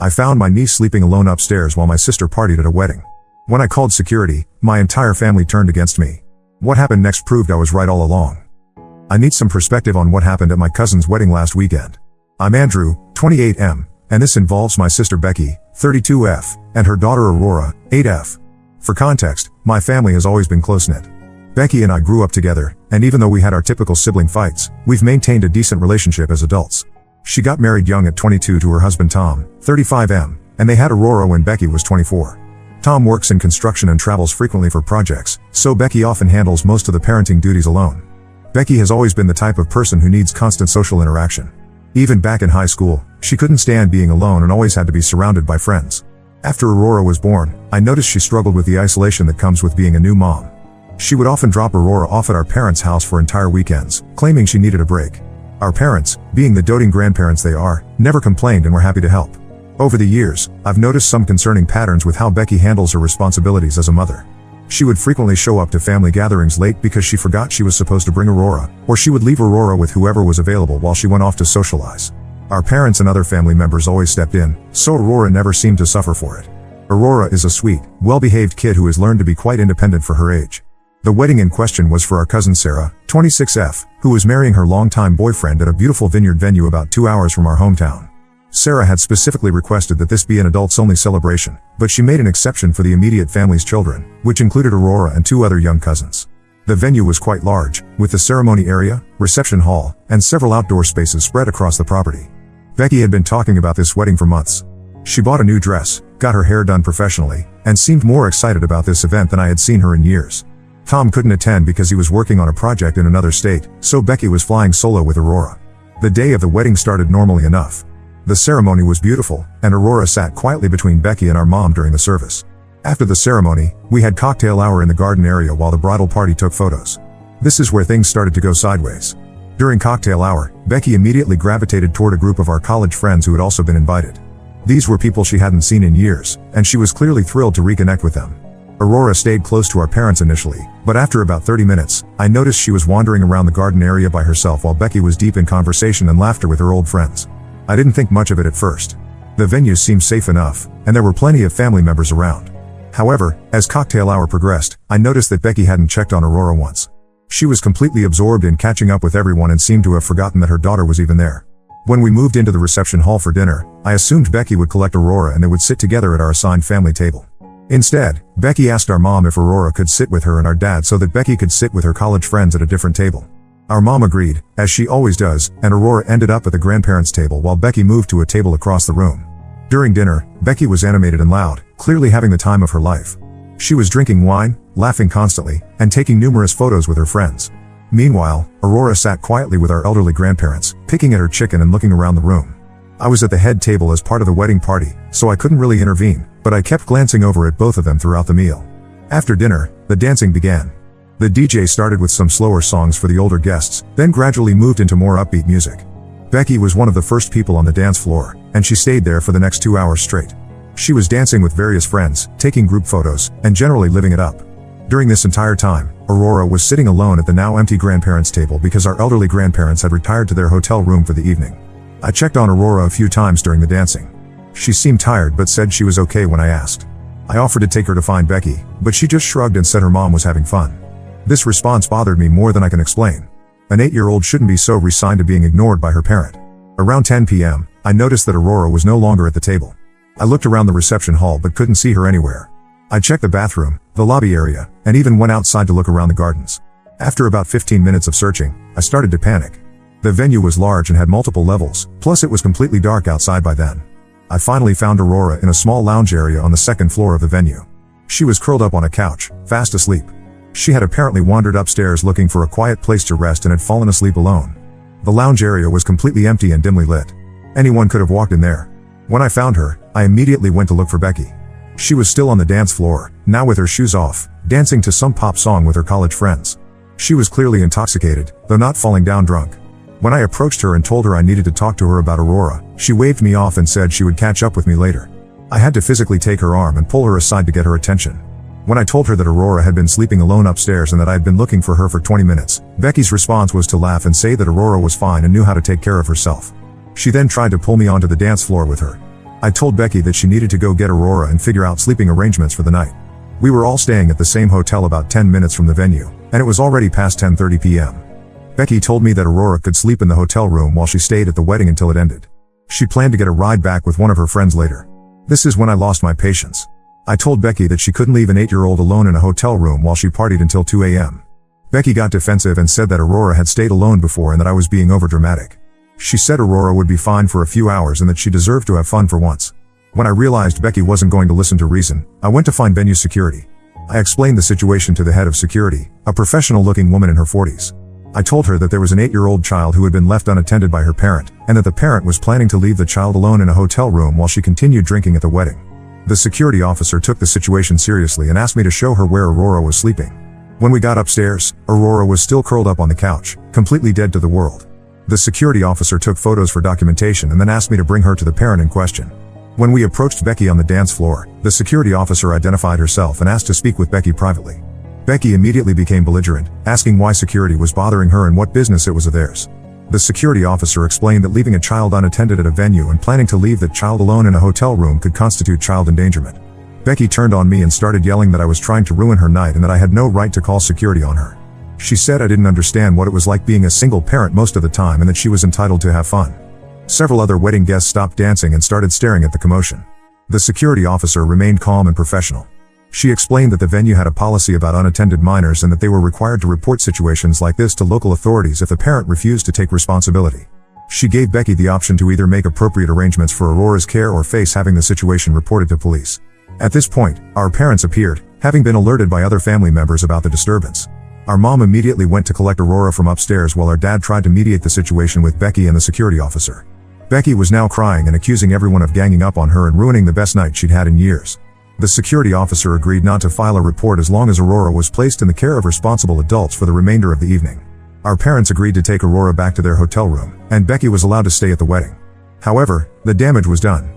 I found my niece sleeping alone upstairs while my sister partied at a wedding. When I called security, my entire family turned against me. What happened next proved I was right all along. I need some perspective on what happened at my cousin's wedding last weekend. I'm Andrew, 28M, and this involves my sister Becky, 32F, and her daughter Aurora, 8F. For context, my family has always been close-knit. Becky and I grew up together, and even though we had our typical sibling fights, we've maintained a decent relationship as adults. She got married young at 22 to her husband Tom, 35M, and they had Aurora when Becky was 24. Tom works in construction and travels frequently for projects, so Becky often handles most of the parenting duties alone. Becky has always been the type of person who needs constant social interaction. Even back in high school, she couldn't stand being alone and always had to be surrounded by friends. After Aurora was born, I noticed she struggled with the isolation that comes with being a new mom. She would often drop Aurora off at our parents' house for entire weekends, claiming she needed a break. Our parents, being the doting grandparents they are, never complained and were happy to help. Over the years, I've noticed some concerning patterns with how Becky handles her responsibilities as a mother. She would frequently show up to family gatherings late because she forgot she was supposed to bring Aurora, or she would leave Aurora with whoever was available while she went off to socialize. Our parents and other family members always stepped in, so Aurora never seemed to suffer for it. Aurora is a sweet, well-behaved kid who has learned to be quite independent for her age. The wedding in question was for our cousin Sarah, 26F, who was marrying her longtime boyfriend at a beautiful vineyard venue about 2 hours from our hometown. Sarah had specifically requested that this be an adults-only celebration, but she made an exception for the immediate family's children, which included Aurora and 2 other young cousins. The venue was quite large, with the ceremony area, reception hall, and several outdoor spaces spread across the property. Becky had been talking about this wedding for months. She bought a new dress, got her hair done professionally, and seemed more excited about this event than I had seen her in years. Tom couldn't attend because he was working on a project in another state, so Becky was flying solo with Aurora. The day of the wedding started normally enough. The ceremony was beautiful, and Aurora sat quietly between Becky and our mom during the service. After the ceremony, we had cocktail hour in the garden area while the bridal party took photos. This is where things started to go sideways. During cocktail hour, Becky immediately gravitated toward a group of our college friends who had also been invited. These were people she hadn't seen in years, and she was clearly thrilled to reconnect with them. Aurora stayed close to our parents initially, but after about 30 minutes, I noticed she was wandering around the garden area by herself while Becky was deep in conversation and laughter with her old friends. I didn't think much of it at first. The venue seemed safe enough, and there were plenty of family members around. However, as cocktail hour progressed, I noticed that Becky hadn't checked on Aurora once. She was completely absorbed in catching up with everyone and seemed to have forgotten that her daughter was even there. When we moved into the reception hall for dinner, I assumed Becky would collect Aurora and they would sit together at our assigned family table. Instead, Becky asked our mom if Aurora could sit with her and our dad so that Becky could sit with her college friends at a different table. Our mom agreed, as she always does, and Aurora ended up at the grandparents' table while Becky moved to a table across the room. During dinner, Becky was animated and loud, clearly having the time of her life. She was drinking wine, laughing constantly, and taking numerous photos with her friends. Meanwhile, Aurora sat quietly with our elderly grandparents, picking at her chicken and looking around the room. I was at the head table as part of the wedding party, so I couldn't really intervene, but I kept glancing over at both of them throughout the meal. After dinner, the dancing began. The DJ started with some slower songs for the older guests, then gradually moved into more upbeat music. Becky was one of the first people on the dance floor, and she stayed there for the next 2 hours straight. She was dancing with various friends, taking group photos, and generally living it up. During this entire time, Aurora was sitting alone at the now empty grandparents' table because our elderly grandparents had retired to their hotel room for the evening. I checked on Aurora a few times during the dancing. She seemed tired but said she was okay when I asked. I offered to take her to find Becky, but she just shrugged and said her mom was having fun. This response bothered me more than I can explain. An 8-year-old shouldn't be so resigned to being ignored by her parent. Around 10 p.m., I noticed that Aurora was no longer at the table. I looked around the reception hall but couldn't see her anywhere. I checked the bathroom, the lobby area, and even went outside to look around the gardens. After about 15 minutes of searching, I started to panic. The venue was large and had multiple levels, plus it was completely dark outside by then. I finally found Aurora in a small lounge area on the second floor of the venue. She was curled up on a couch, fast asleep. She had apparently wandered upstairs looking for a quiet place to rest and had fallen asleep alone. The lounge area was completely empty and dimly lit. Anyone could have walked in there. When I found her, I immediately went to look for Becky. She was still on the dance floor, now with her shoes off, dancing to some pop song with her college friends. She was clearly intoxicated, though not falling down drunk. When I approached her and told her I needed to talk to her about Aurora, she waved me off and said she would catch up with me later. I had to physically take her arm and pull her aside to get her attention. When I told her that Aurora had been sleeping alone upstairs and that I had been looking for her for 20 minutes, Becky's response was to laugh and say that Aurora was fine and knew how to take care of herself. She then tried to pull me onto the dance floor with her. I told Becky that she needed to go get Aurora and figure out sleeping arrangements for the night. We were all staying at the same hotel about 10 minutes from the venue, and it was already past 10:30 p.m. Becky told me that Aurora could sleep in the hotel room while she stayed at the wedding until it ended. She planned to get a ride back with one of her friends later. This is when I lost my patience. I told Becky that she couldn't leave an 8-year-old alone in a hotel room while she partied until 2 a.m. Becky got defensive and said that Aurora had stayed alone before and that I was being overdramatic. She said Aurora would be fine for a few hours and that she deserved to have fun for once. When I realized Becky wasn't going to listen to reason, I went to find venue security. I explained the situation to the head of security, a professional-looking woman in her 40s. I told her that there was an 8-year-old child who had been left unattended by her parent, and that the parent was planning to leave the child alone in a hotel room while she continued drinking at the wedding. The security officer took the situation seriously and asked me to show her where Aurora was sleeping. When we got upstairs, Aurora was still curled up on the couch, completely dead to the world. The security officer took photos for documentation and then asked me to bring her to the parent in question. When we approached Becky on the dance floor, the security officer identified herself and asked to speak with Becky privately. Becky immediately became belligerent, asking why security was bothering her and what business it was of theirs. The security officer explained that leaving a child unattended at a venue and planning to leave that child alone in a hotel room could constitute child endangerment. Becky turned on me and started yelling that I was trying to ruin her night and that I had no right to call security on her. She said I didn't understand what it was like being a single parent most of the time and that she was entitled to have fun. Several other wedding guests stopped dancing and started staring at the commotion. The security officer remained calm and professional. She explained that the venue had a policy about unattended minors and that they were required to report situations like this to local authorities if the parent refused to take responsibility. She gave Becky the option to either make appropriate arrangements for Aurora's care or face having the situation reported to police. At this point, our parents appeared, having been alerted by other family members about the disturbance. Our mom immediately went to collect Aurora from upstairs while our dad tried to mediate the situation with Becky and the security officer. Becky was now crying and accusing everyone of ganging up on her and ruining the best night she'd had in years. The security officer agreed not to file a report as long as Aurora was placed in the care of responsible adults for the remainder of the evening. Our parents agreed to take Aurora back to their hotel room, and Becky was allowed to stay at the wedding. However, the damage was done.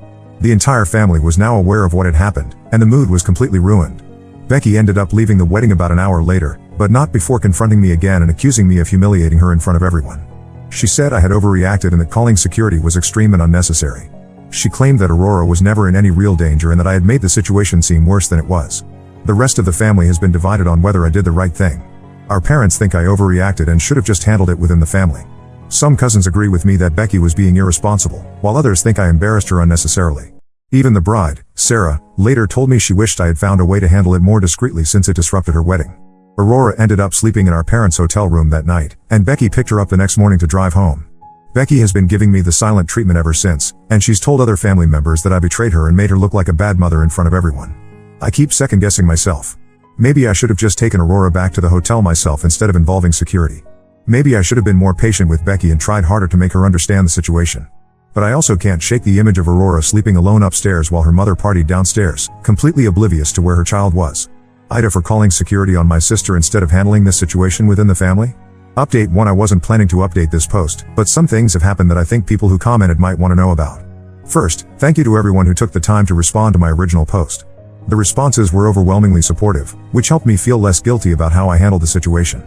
The entire family was now aware of what had happened, and the mood was completely ruined. Becky ended up leaving the wedding about an hour later, but not before confronting me again and accusing me of humiliating her in front of everyone. She said I had overreacted and that calling security was extreme and unnecessary. She claimed that Aurora was never in any real danger and that I had made the situation seem worse than it was. The rest of the family has been divided on whether I did the right thing. Our parents think I overreacted and should have just handled it within the family. Some cousins agree with me that Becky was being irresponsible, while others think I embarrassed her unnecessarily. Even the bride, Sarah, later told me she wished I had found a way to handle it more discreetly since it disrupted her wedding. Aurora ended up sleeping in our parents' hotel room that night, and Becky picked her up the next morning to drive home. Becky has been giving me the silent treatment ever since, and she's told other family members that I betrayed her and made her look like a bad mother in front of everyone. I keep second-guessing myself. Maybe I should have just taken Aurora back to the hotel myself instead of involving security. Maybe I should have been more patient with Becky and tried harder to make her understand the situation. But I also can't shake the image of Aurora sleeping alone upstairs while her mother partied downstairs, completely oblivious to where her child was. Ida for calling security on my sister instead of handling this situation within the family? Update 1. I wasn't planning to update this post, but some things have happened that I think people who commented might want to know about. First, thank you to everyone who took the time to respond to my original post. The responses were overwhelmingly supportive, which helped me feel less guilty about how I handled the situation.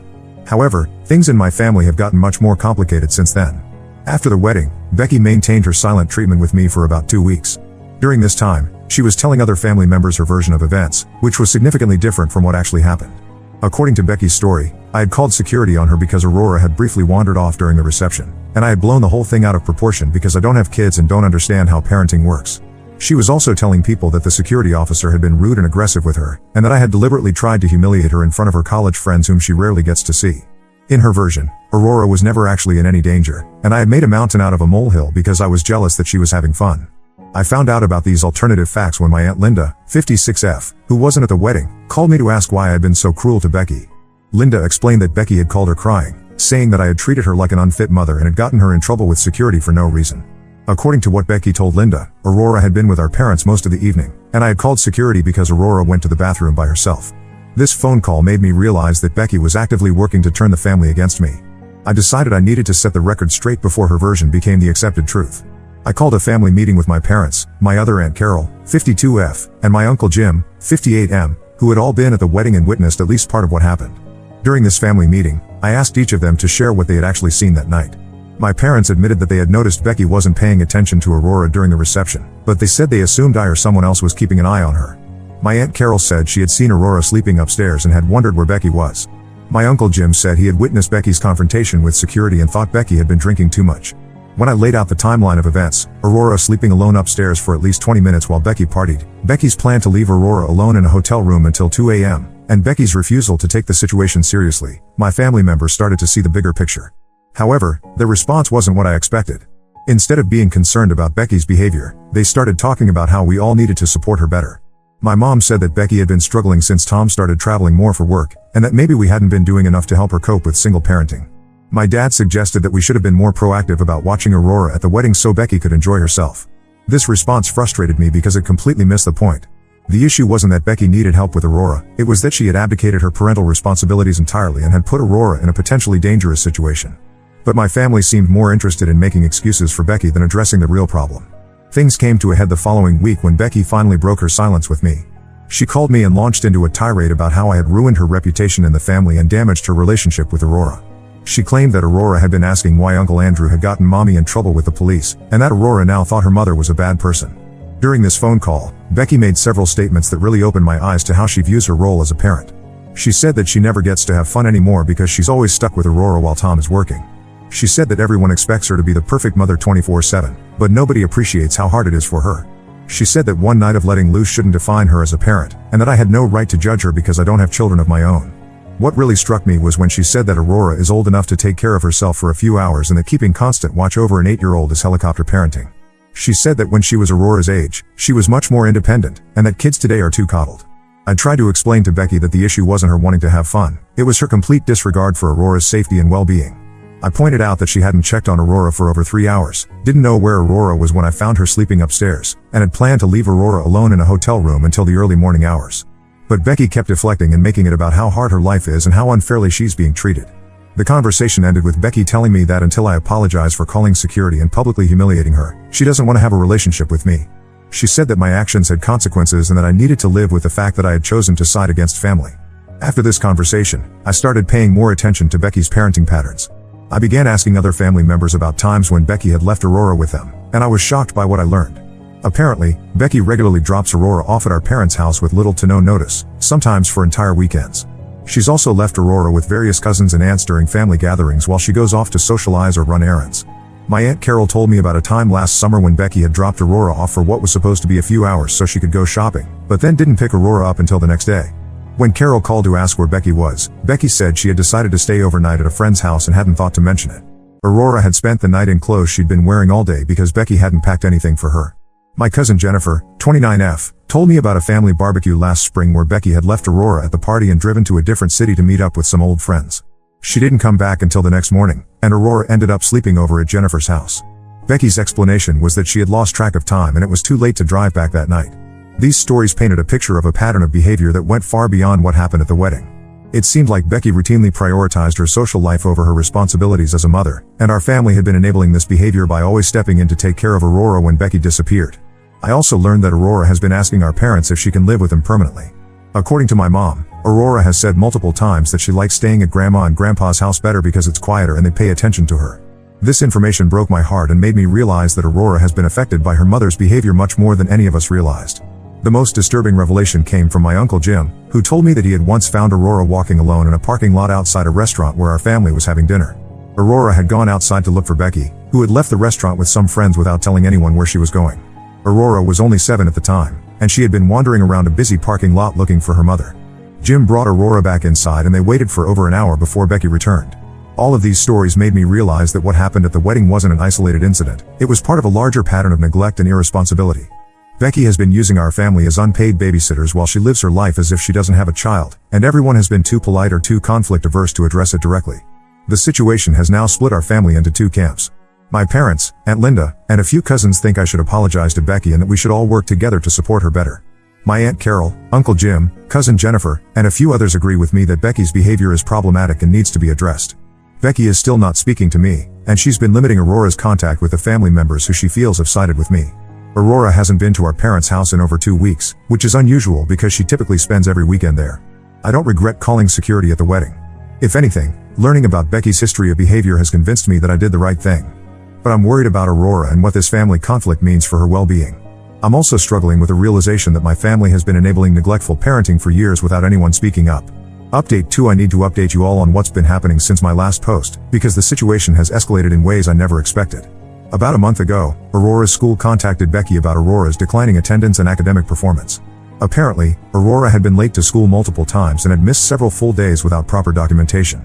However, things in my family have gotten much more complicated since then. After the wedding, Becky maintained her silent treatment with me for about 2 weeks. During this time, she was telling other family members her version of events, which was significantly different from what actually happened. According to Becky's story, I had called security on her because Aurora had briefly wandered off during the reception, and I had blown the whole thing out of proportion because I don't have kids and don't understand how parenting works. She was also telling people that the security officer had been rude and aggressive with her, and that I had deliberately tried to humiliate her in front of her college friends whom she rarely gets to see. In her version, Aurora was never actually in any danger, and I had made a mountain out of a molehill because I was jealous that she was having fun. I found out about these alternative facts when my Aunt Linda, 56F, who wasn't at the wedding, called me to ask why I had been so cruel to Becky. Linda explained that Becky had called her crying, saying that I had treated her like an unfit mother and had gotten her in trouble with security for no reason. According to what Becky told Linda, Aurora had been with our parents most of the evening, and I had called security because Aurora went to the bathroom by herself. This phone call made me realize that Becky was actively working to turn the family against me. I decided I needed to set the record straight before her version became the accepted truth. I called a family meeting with my parents, my other Aunt Carol, 52F, and my Uncle Jim, 58M, who had all been at the wedding and witnessed at least part of what happened. During this family meeting, I asked each of them to share what they had actually seen that night. My parents admitted that they had noticed Becky wasn't paying attention to Aurora during the reception, but they said they assumed I or someone else was keeping an eye on her. My Aunt Carol said she had seen Aurora sleeping upstairs and had wondered where Becky was. My Uncle Jim said he had witnessed Becky's confrontation with security and thought Becky had been drinking too much. When I laid out the timeline of events, Aurora sleeping alone upstairs for at least 20 minutes while Becky partied, Becky's plan to leave Aurora alone in a hotel room until 2 a.m., and Becky's refusal to take the situation seriously, my family members started to see the bigger picture. However, their response wasn't what I expected. Instead of being concerned about Becky's behavior, they started talking about how we all needed to support her better. My mom said that Becky had been struggling since Tom started traveling more for work, and that maybe we hadn't been doing enough to help her cope with single parenting. My dad suggested that we should have been more proactive about watching Aurora at the wedding so Becky could enjoy herself. This response frustrated me because it completely missed the point. The issue wasn't that Becky needed help with Aurora, it was that she had abdicated her parental responsibilities entirely and had put Aurora in a potentially dangerous situation. But my family seemed more interested in making excuses for Becky than addressing the real problem. Things came to a head the following week when Becky finally broke her silence with me. She called me and launched into a tirade about how I had ruined her reputation in the family and damaged her relationship with Aurora. She claimed that Aurora had been asking why Uncle Andrew had gotten Mommy in trouble with the police, and that Aurora now thought her mother was a bad person. During this phone call, Becky made several statements that really opened my eyes to how she views her role as a parent. She said that she never gets to have fun anymore because she's always stuck with Aurora while Tom is working. She said that everyone expects her to be the perfect mother 24/7, but nobody appreciates how hard it is for her. She said that one night of letting loose shouldn't define her as a parent, and that I had no right to judge her because I don't have children of my own. What really struck me was when she said that Aurora is old enough to take care of herself for a few hours and that keeping constant watch over an 8-year-old is helicopter parenting. She said that when she was Aurora's age, she was much more independent, and that kids today are too coddled. I tried to explain to Becky that the issue wasn't her wanting to have fun, it was her complete disregard for Aurora's safety and well-being. I pointed out that she hadn't checked on Aurora for over 3 hours, didn't know where Aurora was when I found her sleeping upstairs, and had planned to leave Aurora alone in a hotel room until the early morning hours. But Becky kept deflecting and making it about how hard her life is and how unfairly she's being treated. The conversation ended with Becky telling me that until I apologize for calling security and publicly humiliating her, she doesn't want to have a relationship with me. She said that my actions had consequences and that I needed to live with the fact that I had chosen to side against family. After this conversation, I started paying more attention to Becky's parenting patterns. I began asking other family members about times when Becky had left Aurora with them, and I was shocked by what I learned. Apparently, Becky regularly drops Aurora off at our parents' house with little to no notice, sometimes for entire weekends. She's also left Aurora with various cousins and aunts during family gatherings while she goes off to socialize or run errands. My Aunt Carol told me about a time last summer when Becky had dropped Aurora off for what was supposed to be a few hours so she could go shopping, but then didn't pick Aurora up until the next day. When Carol called to ask where Becky was, Becky said she had decided to stay overnight at a friend's house and hadn't thought to mention it. Aurora had spent the night in clothes she'd been wearing all day because Becky hadn't packed anything for her. My cousin Jennifer, 29F, told me about a family barbecue last spring where Becky had left Aurora at the party and driven to a different city to meet up with some old friends. She didn't come back until the next morning, and Aurora ended up sleeping over at Jennifer's house. Becky's explanation was that she had lost track of time and it was too late to drive back that night. These stories painted a picture of a pattern of behavior that went far beyond what happened at the wedding. It seemed like Becky routinely prioritized her social life over her responsibilities as a mother, and our family had been enabling this behavior by always stepping in to take care of Aurora when Becky disappeared. I also learned that Aurora has been asking our parents if she can live with them permanently. According to my mom, Aurora has said multiple times that she likes staying at Grandma and Grandpa's house better because it's quieter and they pay attention to her. This information broke my heart and made me realize that Aurora has been affected by her mother's behavior much more than any of us realized. The most disturbing revelation came from my Uncle Jim, who told me that he had once found Aurora walking alone in a parking lot outside a restaurant where our family was having dinner. Aurora had gone outside to look for Becky, who had left the restaurant with some friends without telling anyone where she was going. Aurora was only 7 at the time, and she had been wandering around a busy parking lot looking for her mother. Jim brought Aurora back inside and they waited for over an hour before Becky returned. All of these stories made me realize that what happened at the wedding wasn't an isolated incident, it was part of a larger pattern of neglect and irresponsibility. Becky has been using our family as unpaid babysitters while she lives her life as if she doesn't have a child, and everyone has been too polite or too conflict-averse to address it directly. The situation has now split our family into 2 camps. My parents, Aunt Linda, and a few cousins think I should apologize to Becky and that we should all work together to support her better. My Aunt Carol, Uncle Jim, Cousin Jennifer, and a few others agree with me that Becky's behavior is problematic and needs to be addressed. Becky is still not speaking to me, and she's been limiting Aurora's contact with the family members who she feels have sided with me. Aurora hasn't been to our parents' house in over 2 weeks, which is unusual because she typically spends every weekend there. I don't regret calling security at the wedding. If anything, learning about Becky's history of behavior has convinced me that I did the right thing. But I'm worried about Aurora and what this family conflict means for her well-being. I'm also struggling with the realization that my family has been enabling neglectful parenting for years without anyone speaking up. Update 2: I need to update you all on what's been happening since my last post, because the situation has escalated in ways I never expected. About a month ago, Aurora's school contacted Becky about Aurora's declining attendance and academic performance. Apparently, Aurora had been late to school multiple times and had missed several full days without proper documentation.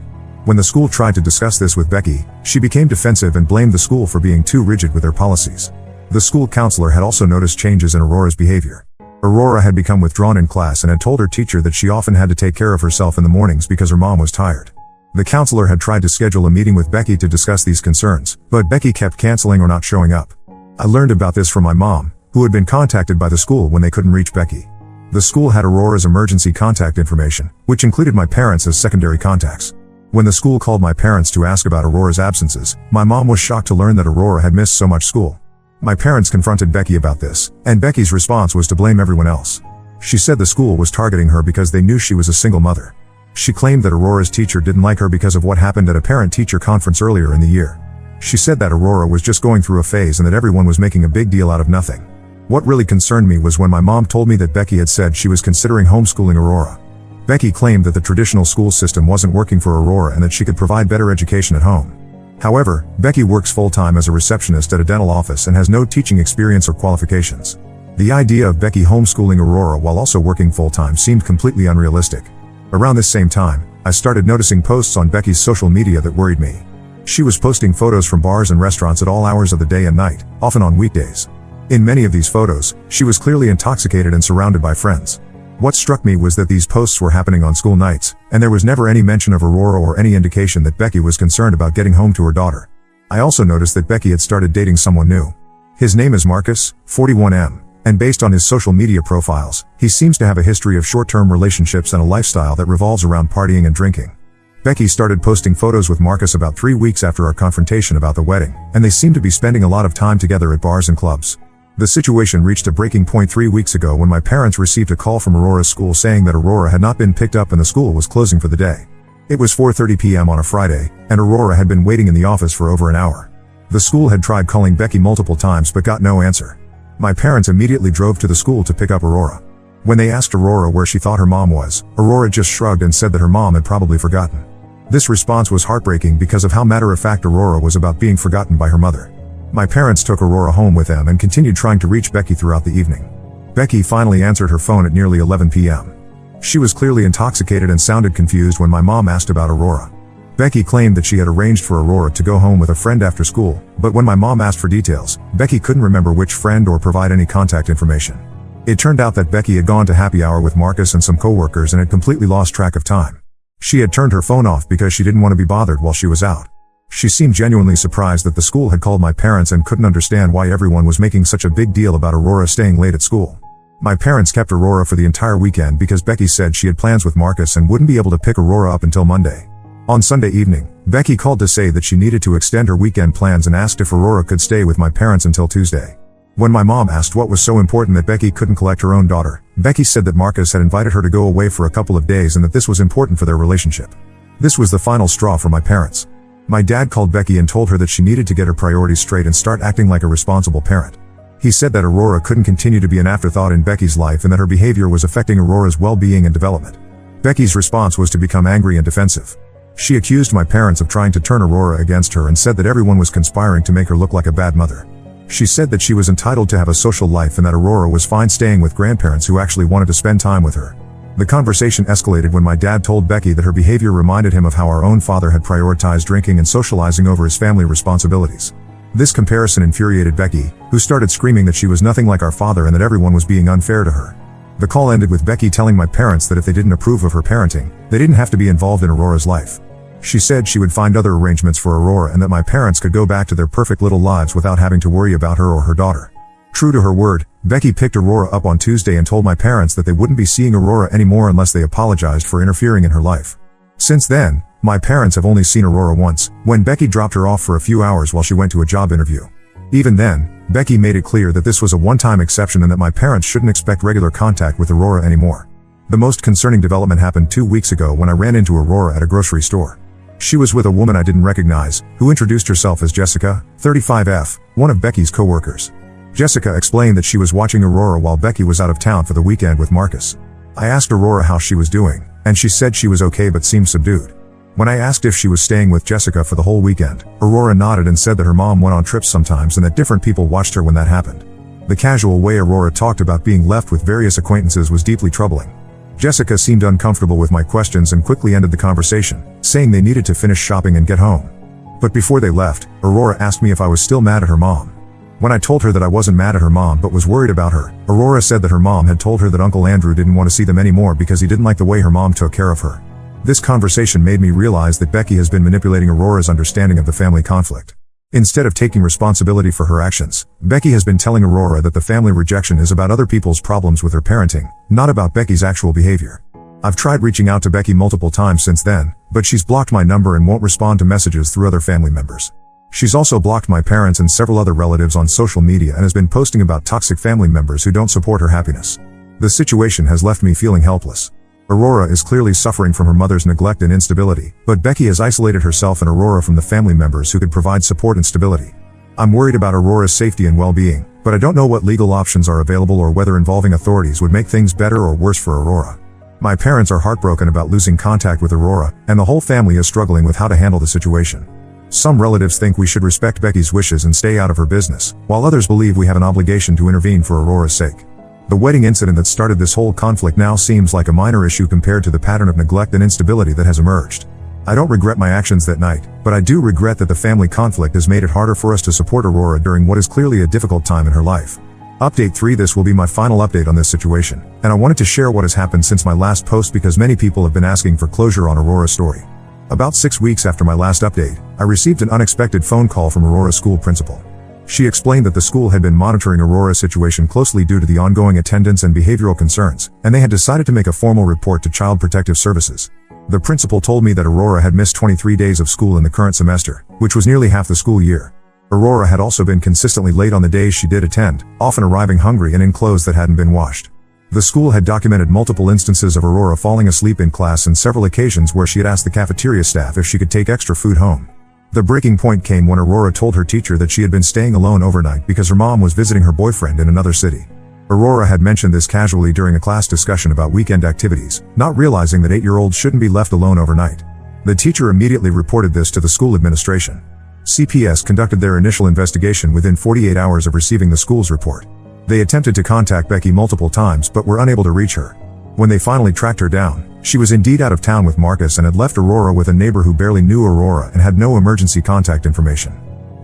When the school tried to discuss this with Becky, she became defensive and blamed the school for being too rigid with their policies. The school counselor had also noticed changes in Aurora's behavior. Aurora had become withdrawn in class and had told her teacher that she often had to take care of herself in the mornings because her mom was tired. The counselor had tried to schedule a meeting with Becky to discuss these concerns, but Becky kept canceling or not showing up. I learned about this from my mom, who had been contacted by the school when they couldn't reach Becky. The school had Aurora's emergency contact information, which included my parents as secondary contacts. When the school called my parents to ask about Aurora's absences, my mom was shocked to learn that Aurora had missed so much school. My parents confronted Becky about this, and Becky's response was to blame everyone else. She said the school was targeting her because they knew she was a single mother. She claimed that Aurora's teacher didn't like her because of what happened at a parent-teacher conference earlier in the year. She said that Aurora was just going through a phase and that everyone was making a big deal out of nothing. What really concerned me was when my mom told me that Becky had said she was considering homeschooling Aurora. Becky claimed that the traditional school system wasn't working for Aurora and that she could provide better education at home. However, Becky works full-time as a receptionist at a dental office and has no teaching experience or qualifications. The idea of Becky homeschooling Aurora while also working full-time seemed completely unrealistic. Around this same time, I started noticing posts on Becky's social media that worried me. She was posting photos from bars and restaurants at all hours of the day and night, often on weekdays. In many of these photos, she was clearly intoxicated and surrounded by friends. What struck me was that these posts were happening on school nights, and there was never any mention of Aurora or any indication that Becky was concerned about getting home to her daughter. I also noticed that Becky had started dating someone new. His name is Marcus, 41M, and based on his social media profiles, he seems to have a history of short-term relationships and a lifestyle that revolves around partying and drinking. Becky started posting photos with Marcus about 3 weeks after our confrontation about the wedding, and they seemed to be spending a lot of time together at bars and clubs. The situation reached a breaking point 3 weeks ago when my parents received a call from Aurora's school saying that Aurora had not been picked up and the school was closing for the day. It was 4:30 p.m. on a Friday, and Aurora had been waiting in the office for over an hour. The school had tried calling Becky multiple times but got no answer. My parents immediately drove to the school to pick up Aurora. When they asked Aurora where she thought her mom was, Aurora just shrugged and said that her mom had probably forgotten. This response was heartbreaking because of how matter-of-fact Aurora was about being forgotten by her mother. My parents took Aurora home with them and continued trying to reach Becky throughout the evening. Becky finally answered her phone at nearly 11 p.m. She was clearly intoxicated and sounded confused when my mom asked about Aurora. Becky claimed that she had arranged for Aurora to go home with a friend after school, but when my mom asked for details, Becky couldn't remember which friend or provide any contact information. It turned out that Becky had gone to happy hour with Marcus and some coworkers and had completely lost track of time. She had turned her phone off because she didn't want to be bothered while she was out. She seemed genuinely surprised that the school had called my parents and couldn't understand why everyone was making such a big deal about Aurora staying late at school. My parents kept Aurora for the entire weekend because Becky said she had plans with Marcus and wouldn't be able to pick Aurora up until Monday. On Sunday evening, Becky called to say that she needed to extend her weekend plans and asked if Aurora could stay with my parents until Tuesday. When my mom asked what was so important that Becky couldn't collect her own daughter, Becky said that Marcus had invited her to go away for a couple of days and that this was important for their relationship. This was the final straw for my parents. My dad called Becky and told her that she needed to get her priorities straight and start acting like a responsible parent. He said that Aurora couldn't continue to be an afterthought in Becky's life and that her behavior was affecting Aurora's well-being and development. Becky's response was to become angry and defensive. She accused my parents of trying to turn Aurora against her and said that everyone was conspiring to make her look like a bad mother. She said that she was entitled to have a social life and that Aurora was fine staying with grandparents who actually wanted to spend time with her. The conversation escalated when my dad told Becky that her behavior reminded him of how our own father had prioritized drinking and socializing over his family responsibilities. This comparison infuriated Becky, who started screaming that she was nothing like our father and that everyone was being unfair to her. The call ended with Becky telling my parents that if they didn't approve of her parenting, they didn't have to be involved in Aurora's life. She said she would find other arrangements for Aurora and that my parents could go back to their perfect little lives without having to worry about her or her daughter. True to her word, Becky picked Aurora up on Tuesday and told my parents that they wouldn't be seeing Aurora anymore unless they apologized for interfering in her life. Since then, my parents have only seen Aurora once, when Becky dropped her off for a few hours while she went to a job interview. Even then, Becky made it clear that this was a one-time exception and that my parents shouldn't expect regular contact with Aurora anymore. The most concerning development happened 2 weeks ago when I ran into Aurora at a grocery store. She was with a woman I didn't recognize, who introduced herself as Jessica, 35F, one of Becky's co-workers. Jessica explained that she was watching Aurora while Becky was out of town for the weekend with Marcus. I asked Aurora how she was doing, and she said she was okay but seemed subdued. When I asked if she was staying with Jessica for the whole weekend, Aurora nodded and said that her mom went on trips sometimes and that different people watched her when that happened. The casual way Aurora talked about being left with various acquaintances was deeply troubling. Jessica seemed uncomfortable with my questions and quickly ended the conversation, saying they needed to finish shopping and get home. But before they left, Aurora asked me if I was still mad at her mom. When I told her that I wasn't mad at her mom but was worried about her, Aurora said that her mom had told her that Uncle Andrew didn't want to see them anymore because he didn't like the way her mom took care of her. This conversation made me realize that Becky has been manipulating Aurora's understanding of the family conflict. Instead of taking responsibility for her actions, Becky has been telling Aurora that the family rejection is about other people's problems with her parenting, not about Becky's actual behavior. I've tried reaching out to Becky multiple times since then, but she's blocked my number and won't respond to messages through other family members. She's also blocked my parents and several other relatives on social media and has been posting about toxic family members who don't support her happiness. The situation has left me feeling helpless. Aurora is clearly suffering from her mother's neglect and instability, but Becky has isolated herself and Aurora from the family members who could provide support and stability. I'm worried about Aurora's safety and well-being, but I don't know what legal options are available or whether involving authorities would make things better or worse for Aurora. My parents are heartbroken about losing contact with Aurora, and the whole family is struggling with how to handle the situation. Some relatives think we should respect Becky's wishes and stay out of her business, while others believe we have an obligation to intervene for Aurora's sake. The wedding incident that started this whole conflict now seems like a minor issue compared to the pattern of neglect and instability that has emerged. I don't regret my actions that night, but I do regret that the family conflict has made it harder for us to support Aurora during what is clearly a difficult time in her life. Update 3. This will be my final update on this situation, and I wanted to share what has happened since my last post because many people have been asking for closure on Aurora's story. About 6 weeks after my last update, I received an unexpected phone call from Aurora's school principal. She explained that the school had been monitoring Aurora's situation closely due to the ongoing attendance and behavioral concerns, and they had decided to make a formal report to Child Protective Services. The principal told me that Aurora had missed 23 days of school in the current semester, which was nearly half the school year. Aurora had also been consistently late on the days she did attend, often arriving hungry and in clothes that hadn't been washed. The school had documented multiple instances of Aurora falling asleep in class and several occasions where she had asked the cafeteria staff if she could take extra food home. The breaking point came when Aurora told her teacher that she had been staying alone overnight because her mom was visiting her boyfriend in another city. Aurora had mentioned this casually during a class discussion about weekend activities, not realizing that 8-year-olds shouldn't be left alone overnight. The teacher immediately reported this to the school administration. CPS conducted their initial investigation within 48 hours of receiving the school's report. They attempted to contact Becky multiple times but were unable to reach her. When they finally tracked her down, she was indeed out of town with Marcus and had left Aurora with a neighbor who barely knew Aurora and had no emergency contact information.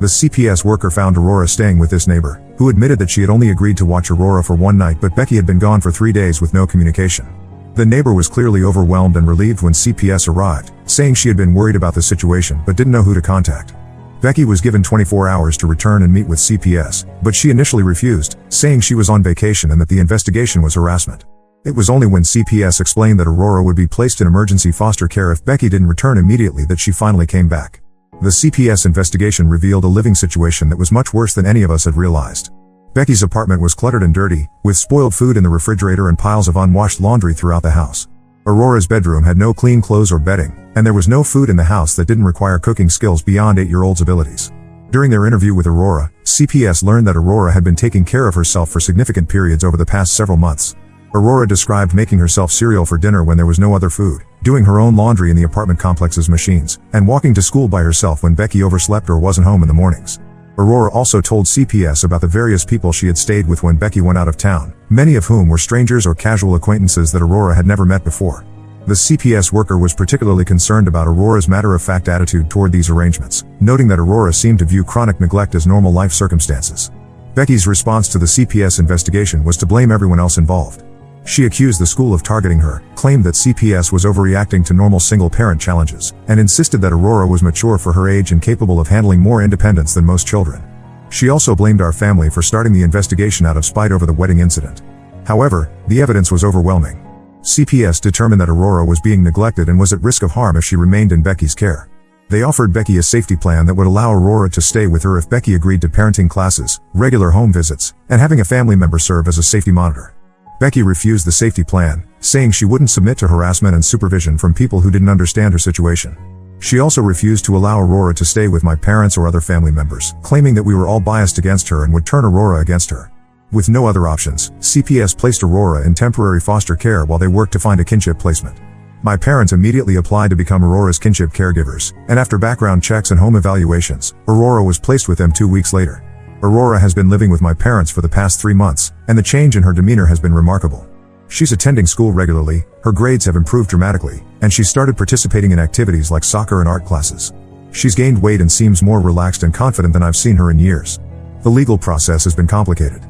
The CPS worker found Aurora staying with this neighbor, who admitted that she had only agreed to watch Aurora for one night but Becky had been gone for 3 days with no communication. The neighbor was clearly overwhelmed and relieved when CPS arrived, saying she had been worried about the situation but didn't know who to contact. Becky was given 24 hours to return and meet with CPS, but she initially refused, saying she was on vacation and that the investigation was harassment. It was only when CPS explained that Aurora would be placed in emergency foster care if Becky didn't return immediately that she finally came back. The CPS investigation revealed a living situation that was much worse than any of us had realized. Becky's apartment was cluttered and dirty, with spoiled food in the refrigerator and piles of unwashed laundry throughout the house. Aurora's bedroom had no clean clothes or bedding, and there was no food in the house that didn't require cooking skills beyond 8-year-olds' abilities. During their interview with Aurora, CPS learned that Aurora had been taking care of herself for significant periods over the past several months. Aurora described making herself cereal for dinner when there was no other food, doing her own laundry in the apartment complex's machines, and walking to school by herself when Becky overslept or wasn't home in the mornings. Aurora also told CPS about the various people she had stayed with when Becky went out of town, many of whom were strangers or casual acquaintances that Aurora had never met before. The CPS worker was particularly concerned about Aurora's matter-of-fact attitude toward these arrangements, noting that Aurora seemed to view chronic neglect as normal life circumstances. Becky's response to the CPS investigation was to blame everyone else involved. She accused the school of targeting her, claimed that CPS was overreacting to normal single-parent challenges, and insisted that Aurora was mature for her age and capable of handling more independence than most children. She also blamed our family for starting the investigation out of spite over the wedding incident. However, the evidence was overwhelming. CPS determined that Aurora was being neglected and was at risk of harm if she remained in Becky's care. They offered Becky a safety plan that would allow Aurora to stay with her if Becky agreed to parenting classes, regular home visits, and having a family member serve as a safety monitor. Becky refused the safety plan, saying she wouldn't submit to harassment and supervision from people who didn't understand her situation. She also refused to allow Aurora to stay with my parents or other family members, claiming that we were all biased against her and would turn Aurora against her. With no other options, CPS placed Aurora in temporary foster care while they worked to find a kinship placement. My parents immediately applied to become Aurora's kinship caregivers, and after background checks and home evaluations, Aurora was placed with them 2 weeks later. Aurora has been living with my parents for the past 3 months, and the change in her demeanor has been remarkable. She's attending school regularly, her grades have improved dramatically, and she's started participating in activities like soccer and art classes. She's gained weight and seems more relaxed and confident than I've seen her in years. The legal process has been complicated.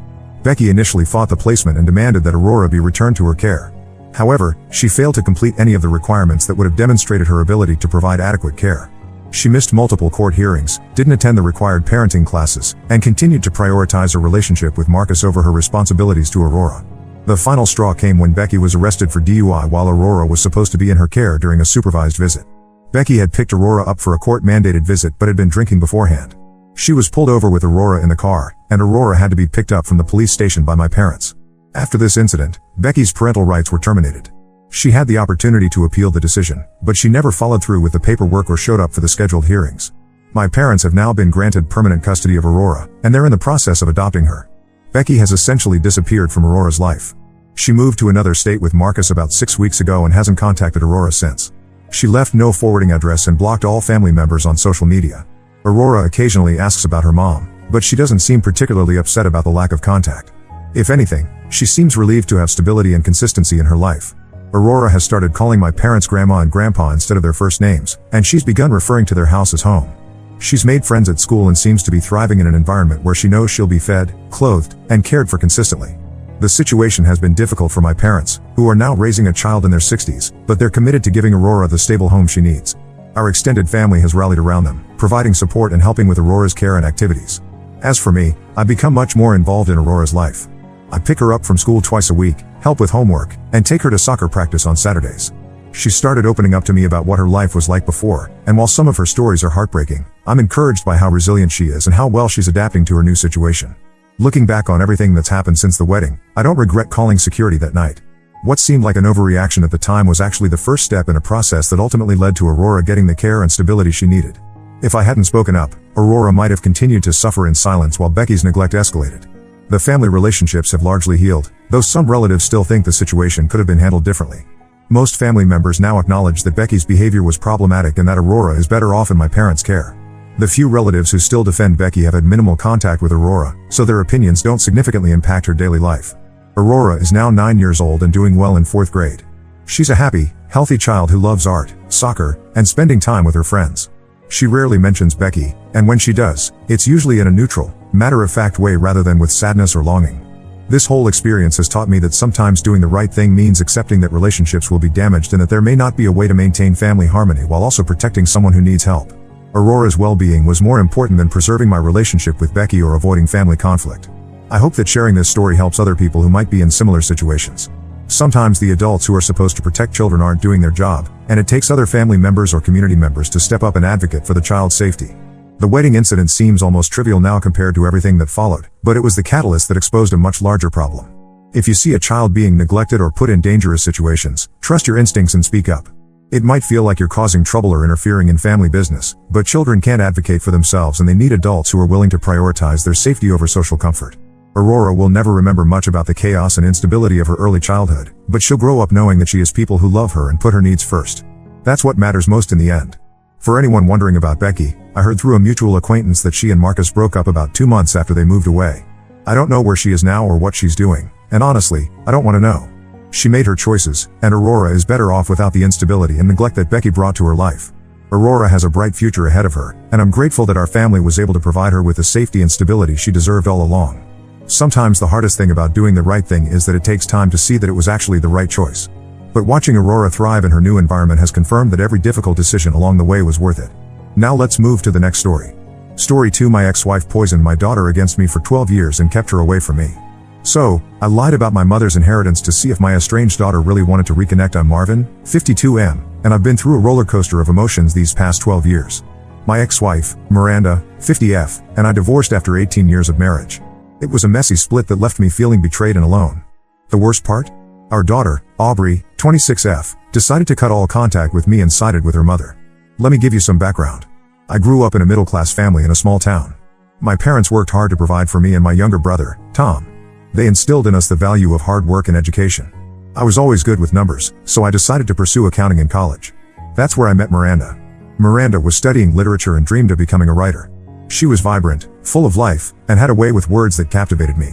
Becky initially fought the placement and demanded that Aurora be returned to her care. However, she failed to complete any of the requirements that would have demonstrated her ability to provide adequate care. She missed multiple court hearings, didn't attend the required parenting classes, and continued to prioritize her relationship with Marcus over her responsibilities to Aurora. The final straw came when Becky was arrested for DUI while Aurora was supposed to be in her care during a supervised visit. Becky had picked Aurora up for a court-mandated visit but had been drinking beforehand. She was pulled over with Aurora in the car, and Aurora had to be picked up from the police station by my parents. After this incident, Becky's parental rights were terminated. She had the opportunity to appeal the decision, but she never followed through with the paperwork or showed up for the scheduled hearings. My parents have now been granted permanent custody of Aurora, and they're in the process of adopting her. Becky has essentially disappeared from Aurora's life. She moved to another state with Marcus about 6 weeks ago and hasn't contacted Aurora since. She left no forwarding address and blocked all family members on social media. Aurora occasionally asks about her mom, but she doesn't seem particularly upset about the lack of contact. If anything, she seems relieved to have stability and consistency in her life. Aurora has started calling my parents grandma and grandpa instead of their first names, and she's begun referring to their house as home. She's made friends at school and seems to be thriving in an environment where she knows she'll be fed, clothed, and cared for consistently. The situation has been difficult for my parents, who are now raising a child in their 60s, but they're committed to giving Aurora the stable home she needs. Our extended family has rallied around them, providing support and helping with Aurora's care and activities. As for me, I've become much more involved in Aurora's life. I pick her up from school twice a week, help with homework, and take her to soccer practice on Saturdays. She started opening up to me about what her life was like before, and while some of her stories are heartbreaking, I'm encouraged by how resilient she is and how well she's adapting to her new situation. Looking back on everything that's happened since the wedding, I don't regret calling security that night. What seemed like an overreaction at the time was actually the first step in a process that ultimately led to Aurora getting the care and stability she needed. If I hadn't spoken up, Aurora might have continued to suffer in silence while Becky's neglect escalated. The family relationships have largely healed, though some relatives still think the situation could have been handled differently. Most family members now acknowledge that Becky's behavior was problematic and that Aurora is better off in my parents' care. The few relatives who still defend Becky have had minimal contact with Aurora, so their opinions don't significantly impact her daily life. Aurora is now 9 years old and doing well in 4th grade. She's a happy, healthy child who loves art, soccer, and spending time with her friends. She rarely mentions Becky, and when she does, it's usually in a neutral, matter-of-fact way rather than with sadness or longing. This whole experience has taught me that sometimes doing the right thing means accepting that relationships will be damaged and that there may not be a way to maintain family harmony while also protecting someone who needs help. Aurora's well-being was more important than preserving my relationship with Becky or avoiding family conflict. I hope that sharing this story helps other people who might be in similar situations. Sometimes the adults who are supposed to protect children aren't doing their job, and it takes other family members or community members to step up and advocate for the child's safety. The wedding incident seems almost trivial now compared to everything that followed, but it was the catalyst that exposed a much larger problem. If you see a child being neglected or put in dangerous situations, trust your instincts and speak up. It might feel like you're causing trouble or interfering in family business, but children can't advocate for themselves and they need adults who are willing to prioritize their safety over social comfort. Aurora will never remember much about the chaos and instability of her early childhood, but she'll grow up knowing that she has people who love her and put her needs first. That's what matters most in the end. For anyone wondering about Becky, I heard through a mutual acquaintance that she and Marcus broke up about 2 months after they moved away. I don't know where she is now or what she's doing, and honestly, I don't want to know. She made her choices, and Aurora is better off without the instability and neglect that Becky brought to her life. Aurora has a bright future ahead of her, and I'm grateful that our family was able to provide her with the safety and stability she deserved all along. Sometimes the hardest thing about doing the right thing is that it takes time to see that it was actually the right choice. But watching Aurora thrive in her new environment has confirmed that every difficult decision along the way was worth it. Now let's move to the next story. Story 2. My ex-wife poisoned my daughter against me for 12 years and kept her away from me. So, I lied about my mother's inheritance to see if my estranged daughter really wanted to reconnect. I'm Marvin, 52M, and I've been through a roller coaster of emotions these past 12 years. My ex-wife, Miranda, 50F, and I divorced after 18 years of marriage. It was a messy split that left me feeling betrayed and alone. The worst part? Our daughter, Aubrey, 26F, decided to cut all contact with me and sided with her mother. Let me give you some background. I grew up in a middle-class family in a small town. My parents worked hard to provide for me and my younger brother, Tom. They instilled in us the value of hard work and education. I was always good with numbers, so I decided to pursue accounting in college. That's where I met Miranda. Miranda was studying literature and dreamed of becoming a writer. She was vibrant, full of life, and had a way with words that captivated me.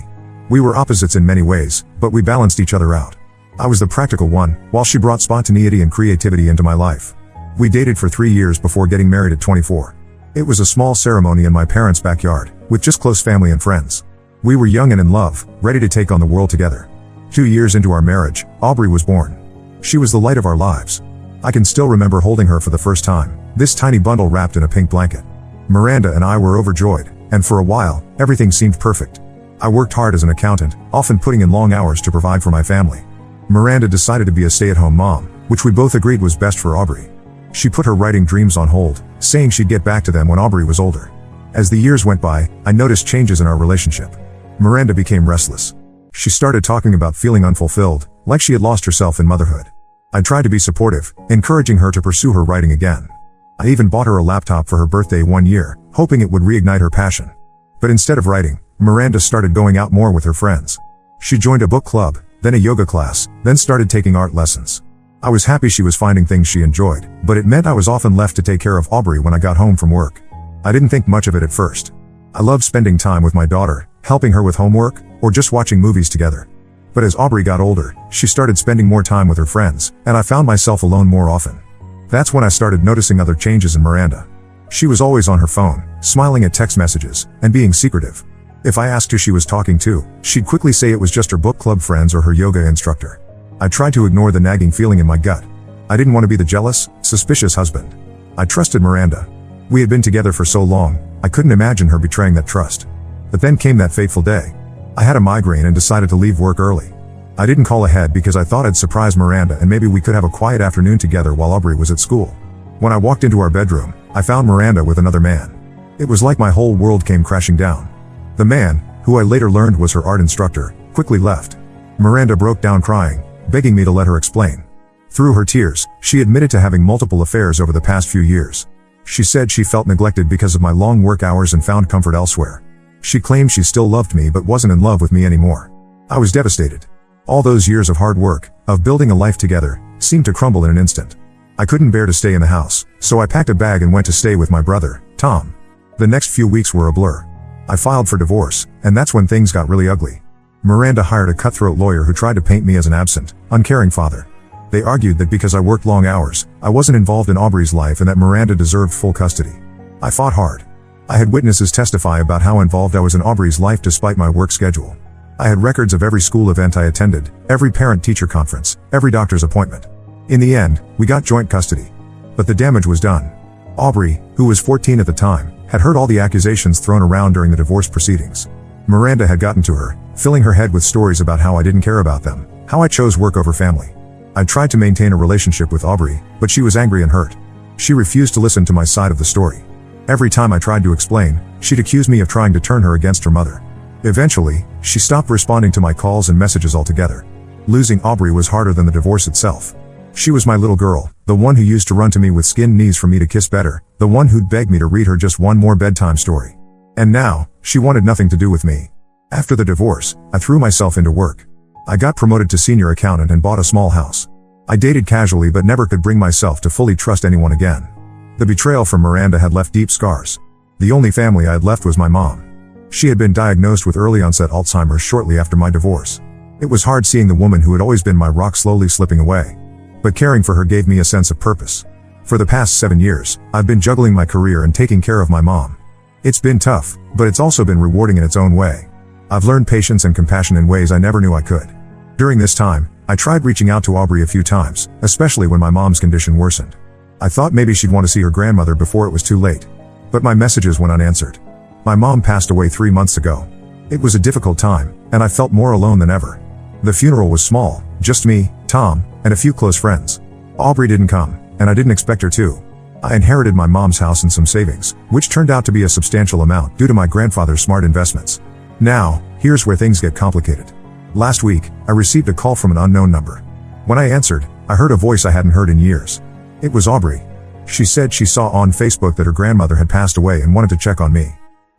We were opposites in many ways, but we balanced each other out. I was the practical one, while she brought spontaneity and creativity into my life. We dated for 3 years before getting married at 24. It was a small ceremony in my parents' backyard, with just close family and friends. We were young and in love, ready to take on the world together. 2 years into our marriage, Aubrey was born. She was the light of our lives. I can still remember holding her for the first time, this tiny bundle wrapped in a pink blanket. Miranda and I were overjoyed, and for a while, everything seemed perfect. I worked hard as an accountant, often putting in long hours to provide for my family. Miranda decided to be a stay-at-home mom, which we both agreed was best for Aubrey. She put her writing dreams on hold, saying she'd get back to them when Aubrey was older. As the years went by, I noticed changes in our relationship. Miranda became restless. She started talking about feeling unfulfilled, like she had lost herself in motherhood. I tried to be supportive, encouraging her to pursue her writing again. I even bought her a laptop for her birthday one year, hoping it would reignite her passion. But instead of writing, Miranda started going out more with her friends. She joined a book club, then a yoga class, then started taking art lessons. I was happy she was finding things she enjoyed, but it meant I was often left to take care of Aubrey when I got home from work. I didn't think much of it at first. I loved spending time with my daughter, helping her with homework, or just watching movies together. But as Aubrey got older, she started spending more time with her friends, and I found myself alone more often. That's when I started noticing other changes in Miranda. She was always on her phone, smiling at text messages, and being secretive. If I asked who she was talking to, she'd quickly say it was just her book club friends or her yoga instructor. I tried to ignore the nagging feeling in my gut. I didn't want to be the jealous, suspicious husband. I trusted Miranda. We had been together for so long, I couldn't imagine her betraying that trust. But then came that fateful day. I had a migraine and decided to leave work early. I didn't call ahead because I thought I'd surprise Miranda and maybe we could have a quiet afternoon together while Aubrey was at school. When I walked into our bedroom, I found Miranda with another man. It was like my whole world came crashing down. The man, who I later learned was her art instructor, quickly left. Miranda broke down crying, begging me to let her explain. Through her tears, she admitted to having multiple affairs over the past few years. She said she felt neglected because of my long work hours and found comfort elsewhere. She claimed she still loved me but wasn't in love with me anymore. I was devastated. All those years of hard work, of building a life together, seemed to crumble in an instant. I couldn't bear to stay in the house, so I packed a bag and went to stay with my brother, Tom. The next few weeks were a blur. I filed for divorce, and that's when things got really ugly. Miranda hired a cutthroat lawyer who tried to paint me as an absent, uncaring father. They argued that because I worked long hours, I wasn't involved in Aubrey's life and that Miranda deserved full custody. I fought hard. I had witnesses testify about how involved I was in Aubrey's life despite my work schedule. I had records of every school event I attended, every parent-teacher conference, every doctor's appointment. In the end, we got joint custody. But the damage was done. Aubrey, who was 14 at the time, had heard all the accusations thrown around during the divorce proceedings. Miranda had gotten to her, filling her head with stories about how I didn't care about them, how I chose work over family. I tried to maintain a relationship with Aubrey, but she was angry and hurt. She refused to listen to my side of the story. Every time I tried to explain, she'd accuse me of trying to turn her against her mother. Eventually, she stopped responding to my calls and messages altogether. Losing Aubrey was harder than the divorce itself. She was my little girl, the one who used to run to me with skinned knees for me to kiss better, the one who'd beg me to read her just one more bedtime story. And now, she wanted nothing to do with me. After the divorce, I threw myself into work. I got promoted to senior accountant and bought a small house. I dated casually but never could bring myself to fully trust anyone again. The betrayal from Miranda had left deep scars. The only family I had left was my mom. She had been diagnosed with early onset Alzheimer's shortly after my divorce. It was hard seeing the woman who had always been my rock slowly slipping away. But caring for her gave me a sense of purpose. For the past 7 years, I've been juggling my career and taking care of my mom. It's been tough, but it's also been rewarding in its own way. I've learned patience and compassion in ways I never knew I could. During this time, I tried reaching out to Aubrey a few times, especially when my mom's condition worsened. I thought maybe she'd want to see her grandmother before it was too late. But my messages went unanswered. My mom passed away 3 months ago. It was a difficult time, and I felt more alone than ever. The funeral was small, just me, Tom, and a few close friends. Aubrey didn't come, and I didn't expect her to. I inherited my mom's house and some savings, which turned out to be a substantial amount due to my grandfather's smart investments. Now, here's where things get complicated. Last week, I received a call from an unknown number. When I answered, I heard a voice I hadn't heard in years. It was Aubrey. She said she saw on Facebook that her grandmother had passed away and wanted to check on me.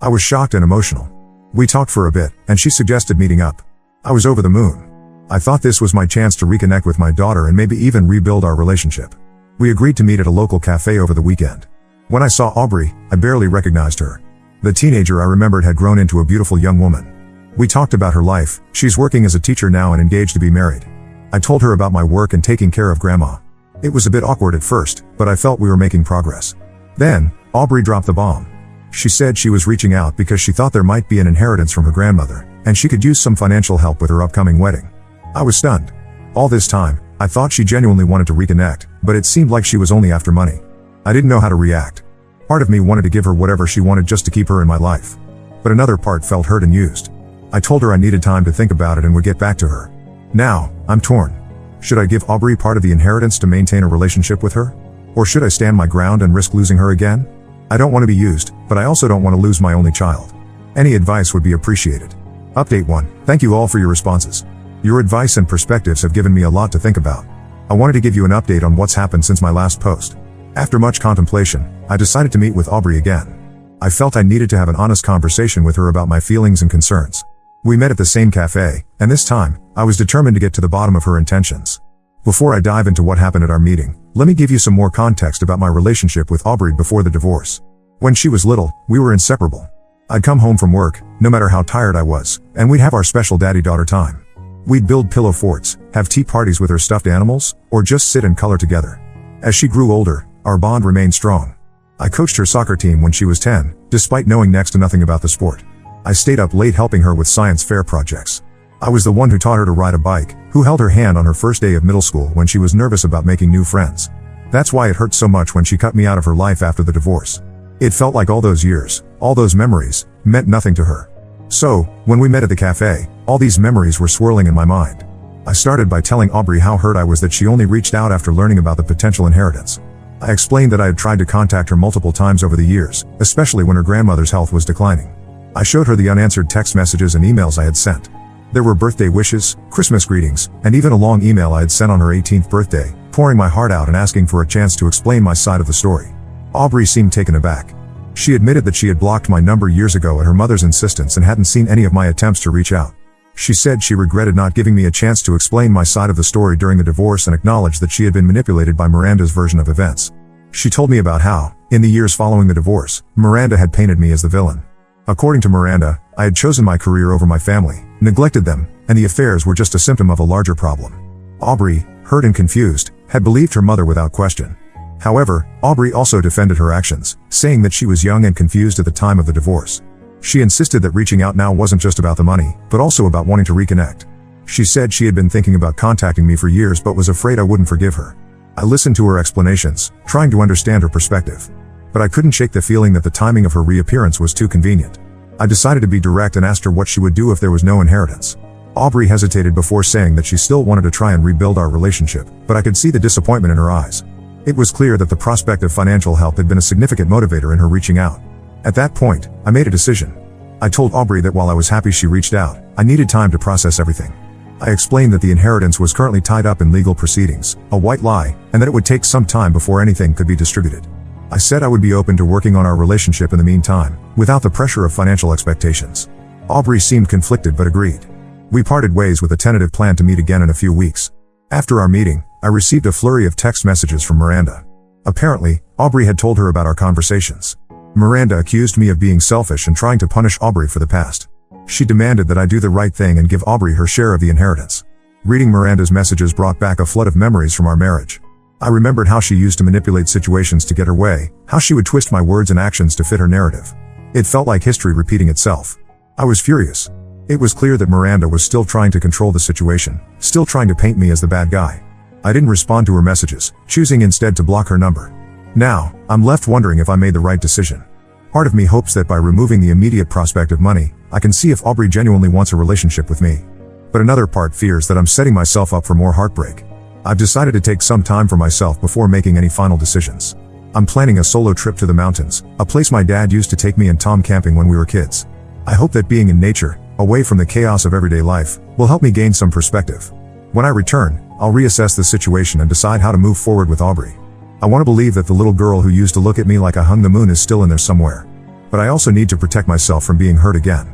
I was shocked and emotional. We talked for a bit, and she suggested meeting up. I was over the moon. I thought this was my chance to reconnect with my daughter and maybe even rebuild our relationship. We agreed to meet at a local cafe over the weekend. When I saw Aubrey, I barely recognized her. The teenager I remembered had grown into a beautiful young woman. We talked about her life. She's working as a teacher now and engaged to be married. I told her about my work and taking care of Grandma. It was a bit awkward at first, but I felt we were making progress. Then, Aubrey dropped the bomb. She said she was reaching out because she thought there might be an inheritance from her grandmother, and she could use some financial help with her upcoming wedding. I was stunned. All this time, I thought she genuinely wanted to reconnect, but it seemed like she was only after money. I didn't know how to react. Part of me wanted to give her whatever she wanted just to keep her in my life. But another part felt hurt and used. I told her I needed time to think about it and would get back to her. Now, I'm torn. Should I give Aubrey part of the inheritance to maintain a relationship with her? Or should I stand my ground and risk losing her again? I don't want to be used, but I also don't want to lose my only child. Any advice would be appreciated. Update 1. Thank you all for your responses. Your advice and perspectives have given me a lot to think about. I wanted to give you an update on what's happened since my last post. After much contemplation, I decided to meet with Aubrey again. I felt I needed to have an honest conversation with her about my feelings and concerns. We met at the same cafe, and this time, I was determined to get to the bottom of her intentions. Before I dive into what happened at our meeting, let me give you some more context about my relationship with Aubrey before the divorce. When she was little, we were inseparable. I'd come home from work, no matter how tired I was, and we'd have our special daddy-daughter time. We'd build pillow forts, have tea parties with her stuffed animals, or just sit and color together. As she grew older, our bond remained strong. I coached her soccer team when she was 10, despite knowing next to nothing about the sport. I stayed up late helping her with science fair projects. I was the one who taught her to ride a bike, who held her hand on her first day of middle school when she was nervous about making new friends. That's why it hurt so much when she cut me out of her life after the divorce. It felt like all those years, all those memories, meant nothing to her. So, when we met at the cafe, all these memories were swirling in my mind. I started by telling Aubrey how hurt I was that she only reached out after learning about the potential inheritance. I explained that I had tried to contact her multiple times over the years, especially when her grandmother's health was declining. I showed her the unanswered text messages and emails I had sent. There were birthday wishes, Christmas greetings, and even a long email I had sent on her 18th birthday, pouring my heart out and asking for a chance to explain my side of the story. Aubrey seemed taken aback. She admitted that she had blocked my number years ago at her mother's insistence and hadn't seen any of my attempts to reach out. She said she regretted not giving me a chance to explain my side of the story during the divorce and acknowledged that she had been manipulated by Miranda's version of events. She told me about how, in the years following the divorce, Miranda had painted me as the villain. According to Miranda, I had chosen my career over my family, neglected them, and the affairs were just a symptom of a larger problem. Aubrey, hurt and confused, had believed her mother without question. However, Aubrey also defended her actions, saying that she was young and confused at the time of the divorce. She insisted that reaching out now wasn't just about the money, but also about wanting to reconnect. She said she had been thinking about contacting me for years but was afraid I wouldn't forgive her. I listened to her explanations, trying to understand her perspective. But I couldn't shake the feeling that the timing of her reappearance was too convenient. I decided to be direct and asked her what she would do if there was no inheritance. Aubrey hesitated before saying that she still wanted to try and rebuild our relationship, but I could see the disappointment in her eyes. It was clear that the prospect of financial help had been a significant motivator in her reaching out. At that point, I made a decision. I told Aubrey that while I was happy she reached out, I needed time to process everything. I explained that the inheritance was currently tied up in legal proceedings, a white lie, and that it would take some time before anything could be distributed. I said I would be open to working on our relationship in the meantime, without the pressure of financial expectations. Aubrey seemed conflicted but agreed. We parted ways with a tentative plan to meet again in a few weeks. After our meeting, I received a flurry of text messages from Miranda. Apparently, Aubrey had told her about our conversations. Miranda accused me of being selfish and trying to punish Aubrey for the past. She demanded that I do the right thing and give Aubrey her share of the inheritance. Reading Miranda's messages brought back a flood of memories from our marriage. I remembered how she used to manipulate situations to get her way, how she would twist my words and actions to fit her narrative. It felt like history repeating itself. I was furious. It was clear that Miranda was still trying to control the situation, still trying to paint me as the bad guy. I didn't respond to her messages, choosing instead to block her number. Now, I'm left wondering if I made the right decision. Part of me hopes that by removing the immediate prospect of money, I can see if Aubrey genuinely wants a relationship with me. But another part fears that I'm setting myself up for more heartbreak. I've decided to take some time for myself before making any final decisions. I'm planning a solo trip to the mountains, a place my dad used to take me and Tom camping when we were kids. I hope that being in nature, away from the chaos of everyday life, will help me gain some perspective. When I return, I'll reassess the situation and decide how to move forward with Aubrey. I want to believe that the little girl who used to look at me like I hung the moon is still in there somewhere. But I also need to protect myself from being hurt again.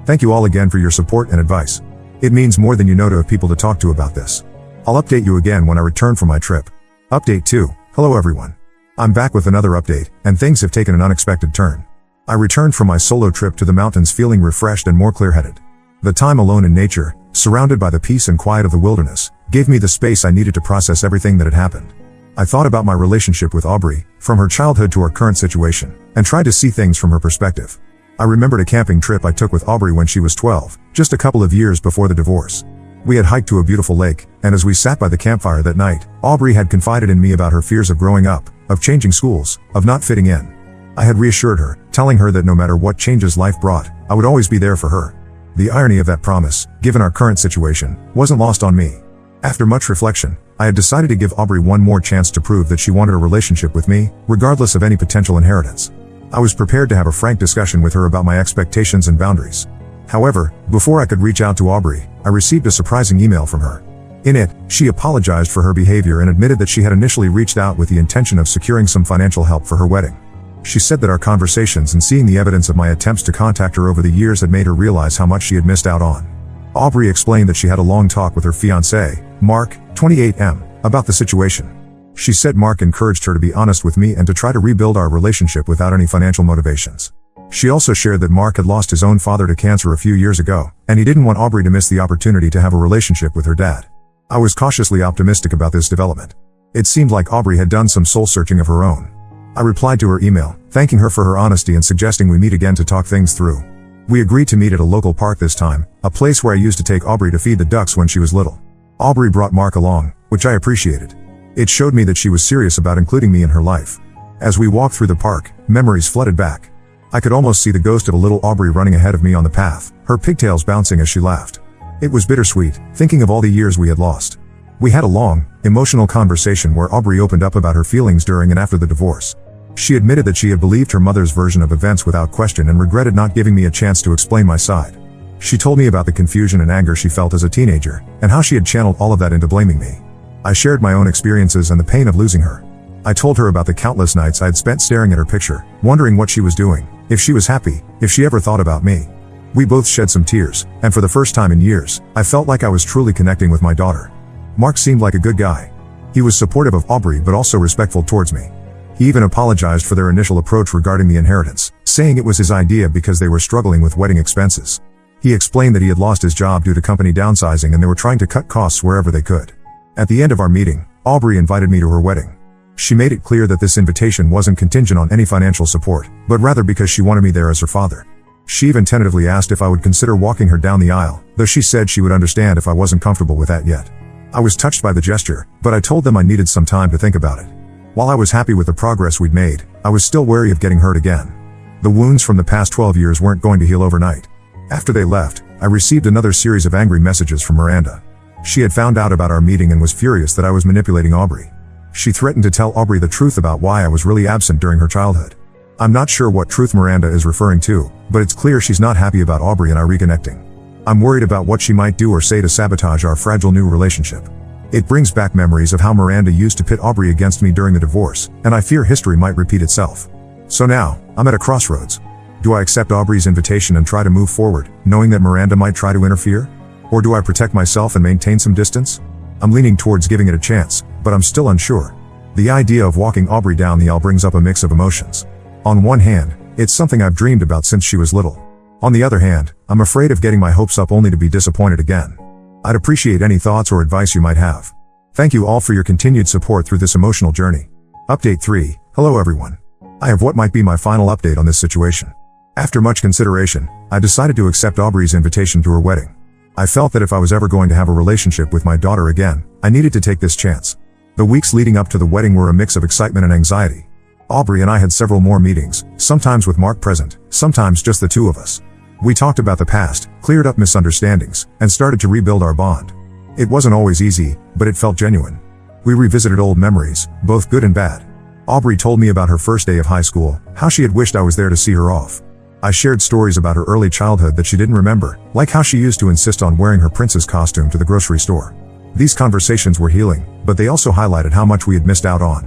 Thank you all again for your support and advice. It means more than you know to have people to talk to about this. I'll update you again when I return from my trip. Update 2. Hello everyone. I'm back with another update, and things have taken an unexpected turn. I returned from my solo trip to the mountains feeling refreshed and more clear-headed. The time alone in nature, surrounded by the peace and quiet of the wilderness, gave me the space I needed to process everything that had happened. I thought about my relationship with Aubrey, from her childhood to her current situation, and tried to see things from her perspective. I remembered a camping trip I took with Aubrey when she was 12, just a couple of years before the divorce. We had hiked to a beautiful lake, and as we sat by the campfire that night, Aubrey had confided in me about her fears of growing up, of changing schools, of not fitting in. I had reassured her, telling her that no matter what changes life brought, I would always be there for her. The irony of that promise, given our current situation, wasn't lost on me. After much reflection, I had decided to give Aubrey one more chance to prove that she wanted a relationship with me, regardless of any potential inheritance. I was prepared to have a frank discussion with her about my expectations and boundaries. However, before I could reach out to Aubrey, I received a surprising email from her. In it, she apologized for her behavior and admitted that she had initially reached out with the intention of securing some financial help for her wedding. She said that our conversations and seeing the evidence of my attempts to contact her over the years had made her realize how much she had missed out on. Aubrey explained that she had a long talk with her fiancé, Mark, 28M, about the situation. She said Mark encouraged her to be honest with me and to try to rebuild our relationship without any financial motivations. She also shared that Mark had lost his own father to cancer a few years ago, and he didn't want Aubrey to miss the opportunity to have a relationship with her dad. I was cautiously optimistic about this development. It seemed like Aubrey had done some soul-searching of her own. I replied to her email, thanking her for her honesty and suggesting we meet again to talk things through. We agreed to meet at a local park this time, a place where I used to take Aubrey to feed the ducks when she was little. Aubrey brought Mark along, which I appreciated. It showed me that she was serious about including me in her life. As we walked through the park, memories flooded back. I could almost see the ghost of a little Aubrey running ahead of me on the path, her pigtails bouncing as she laughed. It was bittersweet, thinking of all the years we had lost. We had a long, emotional conversation where Aubrey opened up about her feelings during and after the divorce. She admitted that she had believed her mother's version of events without question and regretted not giving me a chance to explain my side. She told me about the confusion and anger she felt as a teenager, and how she had channeled all of that into blaming me. I shared my own experiences and the pain of losing her. I told her about the countless nights I had spent staring at her picture, wondering what she was doing, if she was happy, if she ever thought about me. We both shed some tears, and for the first time in years, I felt like I was truly connecting with my daughter. Mark seemed like a good guy. He was supportive of Aubrey but also respectful towards me. He even apologized for their initial approach regarding the inheritance, saying it was his idea because they were struggling with wedding expenses. He explained that he had lost his job due to company downsizing and they were trying to cut costs wherever they could. At the end of our meeting, Aubrey invited me to her wedding. She made it clear that this invitation wasn't contingent on any financial support, but rather because she wanted me there as her father. She even tentatively asked if I would consider walking her down the aisle, though she said she would understand if I wasn't comfortable with that yet. I was touched by the gesture, but I told them I needed some time to think about it. While I was happy with the progress we'd made, I was still wary of getting hurt again. The wounds from the past 12 years weren't going to heal overnight. After they left, I received another series of angry messages from Miranda. She had found out about our meeting and was furious that I was manipulating Aubrey. She threatened to tell Aubrey the truth about why I was really absent during her childhood. I'm not sure what truth Miranda is referring to, but it's clear she's not happy about Aubrey and I reconnecting. I'm worried about what she might do or say to sabotage our fragile new relationship. It brings back memories of how Miranda used to pit Aubrey against me during the divorce, and I fear history might repeat itself. So now, I'm at a crossroads. Do I accept Aubrey's invitation and try to move forward, knowing that Miranda might try to interfere? Or do I protect myself and maintain some distance? I'm leaning towards giving it a chance, but I'm still unsure. The idea of walking Aubrey down the aisle brings up a mix of emotions. On one hand, it's something I've dreamed about since she was little. On the other hand, I'm afraid of getting my hopes up only to be disappointed again. I'd appreciate any thoughts or advice you might have. Thank you all for your continued support through this emotional journey. Update 3. Hello everyone. I have what might be my final update on this situation. After much consideration, I decided to accept Aubrey's invitation to her wedding. I felt that if I was ever going to have a relationship with my daughter again, I needed to take this chance. The weeks leading up to the wedding were a mix of excitement and anxiety. Aubrey and I had several more meetings, sometimes with Mark present, sometimes just the two of us. We talked about the past, cleared up misunderstandings, and started to rebuild our bond. It wasn't always easy, but it felt genuine. We revisited old memories, both good and bad. Aubrey told me about her first day of high school, how she had wished I was there to see her off. I shared stories about her early childhood that she didn't remember, like how she used to insist on wearing her princess costume to the grocery store. These conversations were healing, but they also highlighted how much we had missed out on.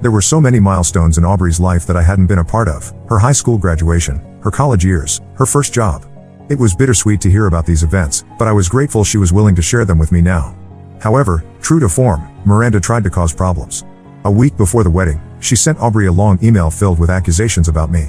There were so many milestones in Aubrey's life that I hadn't been a part of: her high school graduation, her college years, her first job. It was bittersweet to hear about these events, but I was grateful she was willing to share them with me now. However, true to form, Miranda tried to cause problems. A week before the wedding, she sent Aubrey a long email filled with accusations about me.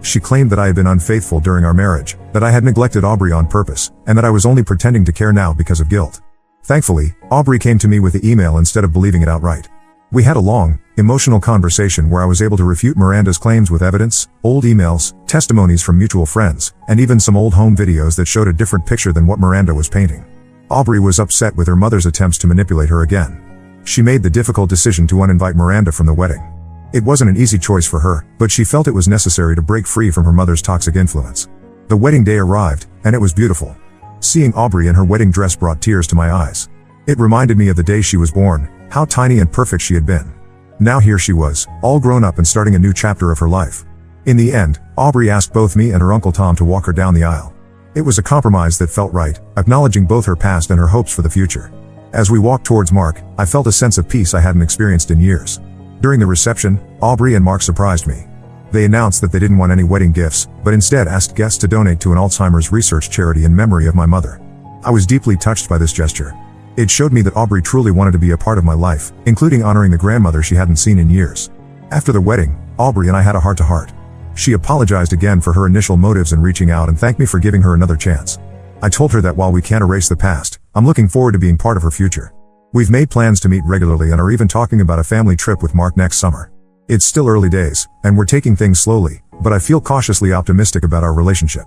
She claimed that I had been unfaithful during our marriage, that I had neglected Aubrey on purpose, and that I was only pretending to care now because of guilt. Thankfully, Aubrey came to me with the email instead of believing it outright. We had a long, emotional conversation where I was able to refute Miranda's claims with evidence, old emails, testimonies from mutual friends, and even some old home videos that showed a different picture than what Miranda was painting. Aubrey was upset with her mother's attempts to manipulate her again. She made the difficult decision to uninvite Miranda from the wedding. It wasn't an easy choice for her, but she felt it was necessary to break free from her mother's toxic influence. The wedding day arrived, and it was beautiful. Seeing Aubrey in her wedding dress brought tears to my eyes. It reminded me of the day she was born, how tiny and perfect she had been. Now here she was, all grown up and starting a new chapter of her life. In the end, Aubrey asked both me and her Uncle Tom to walk her down the aisle. It was a compromise that felt right, acknowledging both her past and her hopes for the future. As we walked towards Mark, I felt a sense of peace I hadn't experienced in years. During the reception, Aubrey and Mark surprised me. They announced that they didn't want any wedding gifts, but instead asked guests to donate to an Alzheimer's research charity in memory of my mother. I was deeply touched by this gesture. It showed me that Aubrey truly wanted to be a part of my life, including honoring the grandmother she hadn't seen in years. After the wedding, Aubrey and I had a heart-to-heart. She apologized again for her initial motives in reaching out and thanked me for giving her another chance. I told her that while we can't erase the past, I'm looking forward to being part of her future. We've made plans to meet regularly and are even talking about a family trip with Mark next summer. It's still early days, and we're taking things slowly, but I feel cautiously optimistic about our relationship.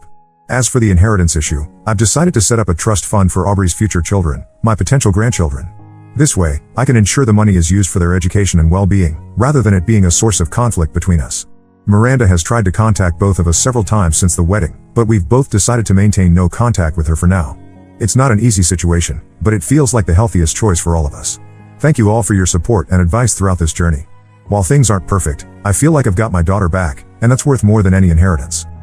As for the inheritance issue, I've decided to set up a trust fund for Aubrey's future children, my potential grandchildren. This way, I can ensure the money is used for their education and well-being, rather than it being a source of conflict between us. Miranda has tried to contact both of us several times since the wedding, but we've both decided to maintain no contact with her for now. It's not an easy situation, but it feels like the healthiest choice for all of us. Thank you all for your support and advice throughout this journey. While things aren't perfect, I feel like I've got my daughter back, and that's worth more than any inheritance.